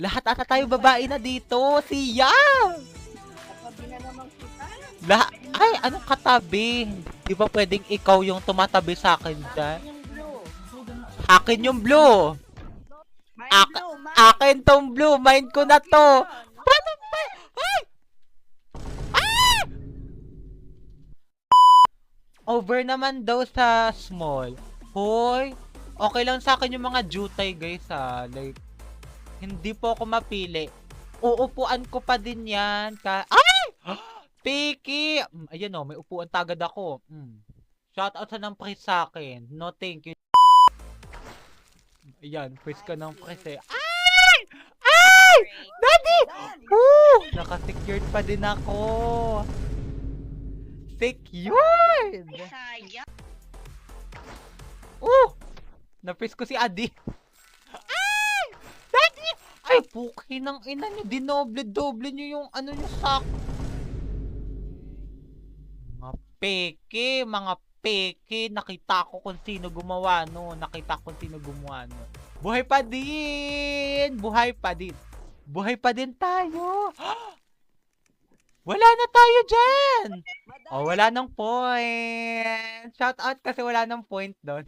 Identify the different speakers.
Speaker 1: Lahat ata tayo babae na dito. Siya!
Speaker 2: Katabi na naman kita.
Speaker 1: Ay, anong katabi? Di ba pwedeng ikaw yung tumatabi sa akin dyan?
Speaker 2: Yung blue.
Speaker 1: Akin yung blue.
Speaker 2: Mine blue, mine.
Speaker 1: Akin tong blue. Mind ko na to. Paano ba? Ay! Ah! Over naman daw sa small. Hoy, okay lang sa akin yung mga jutay guys ha. Like, hindi po ako mapili. Uupuan ko pa din yan. Ay! Piki! Ayan o, may upuan tagad ako. Shoutout sa ng price sa akin. No thank you. Ayan, price ka ng price eh. Ay! Ay! Daddy! Woo! Naka-secured pa din ako. Secured!
Speaker 2: Sayang.
Speaker 1: Na-price ko si Adi. Ay! Daddy! Ay, puki ng ina nyo. Dinoble-doble nyo yung ano nyo sa... Mga peke. Nakita ko kung sino gumawa no. Buhay pa din! Buhay pa din tayo! Wala na tayo dyan! Oh, wala nang point! Shout out kasi wala nang point doon.